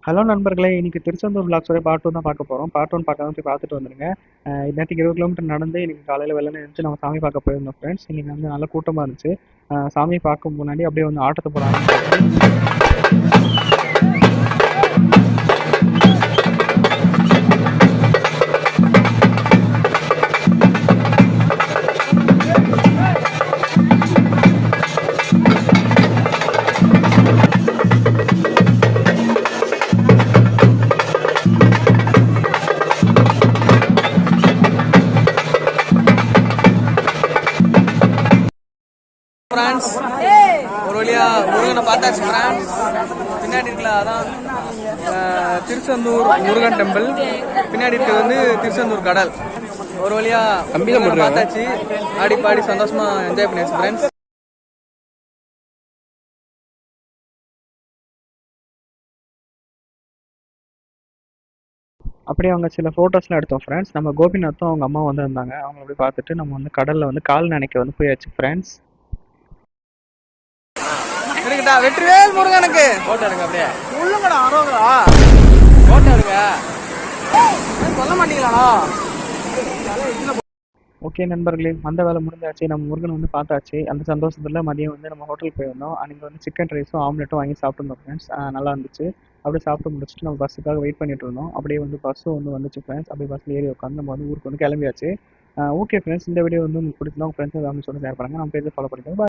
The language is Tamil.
ஹலோ நண்பர்களே, இன்னைக்கு திருச்செந்தூர் விளாக்ஸோட பார்ட் 2 தான் பார்க்க போகிறோம். பார்ட் 1 பார்க்காம போய் பார்த்துட்டு வந்துருங்க. நேற்றுக்கு 20 கிலோமீட்டர் நடந்து இன்னைக்கு காலையில் வெள்ளனே எழுந்துச்சு நம்ம சாமி பார்க்க போயிருந்தோம் ஃப்ரெண்ட்ஸ். இன்னைக்கு வந்து நல்ல கூட்டமாக இருந்துச்சு. சாமி பார்க்க முன்னாடி அப்படியே வந்து ஆட்டத்தை போட ஆரம்பிச்சாச்சு. ஃப்ரான்ஸ் ஒரு வழியா முருகனை பார்த்தாச்சு ஃப்ரான்ஸ். பின்னாடி இருக்கல அதான் திருச்செந்தூர் முருகன் டெம்பிள், பின்னாடி இருக்கிறது வந்து திருச்செந்தூர் கடல். ஒரு வழியா முருகனை பார்த்தாச்சு, ஆடி பாடி சந்தோஷமா என்ஜாய் பண்ணியாச்சு ஃப்ரெண்ட்ஸ். அப்படியே அவங்க சில ஃபோட்டோஸ்லாம் எடுத்தோம் ஃப்ரெண்ட்ஸ். நம்ம கோபிநாத்தும் அவங்க அம்மா வந்து இருந்தாங்க. அவங்க அப்படி பார்த்துட்டு நம்ம வந்து கடலில் வந்து கால் நினைக்க வந்து போயாச்சு ஃப்ரெண்ட்ஸ். இருக்குடா வெற்றிவேல் முருகனுக்கு போட்டோ எடுங்க. அப்படியே உள்ளங்கடா அரோகா போட்டோ எடுங்க. சொல்ல மாட்டீங்களா? ஓகே நண்பர்களே, அந்த வேலை முடிஞ்சாச்சு. நம்ம முருகனை வந்து பார்த்தாச்சு. அந்த சந்தோஷத்தில் மதியம் வந்து நம்ம ஹோட்டல் போயிருந்தோம். அன்றைக்கி வந்து சிக்கன் ரைஸும் ஆம்லெட்டும் வாங்கி சாப்பிட்டுருந்தோம் ஃப்ரெண்ட்ஸ். நல்லா இருந்துச்சு. அப்படியே சாப்பிட்டு முடிச்சுட்டு நம்ம பஸ்ஸுக்காக வெயிட் பண்ணிட்டு இருந்தோம். அப்படியே வந்து பஸ்ஸும் வந்து வந்துச்சு ஃப்ரெண்ட்ஸ். அப்படியே பஸ்ஸில் ஏறி உட்காந்து நம்ம வந்து ஊருக்கு வந்து கிளம்பியாச்சு. ஓகே ஃப்ரெண்ட்ஸ், இந்த வீடியோ வந்து உங்களுக்கு பிடிச்சிருந்தா உங்கள் ஃப்ரெண்ட்ஸ் வந்து ஷேர் பண்ணுங்கள். நம்ம பேஜை ஃபாலோ பண்ணிக்கோங்க.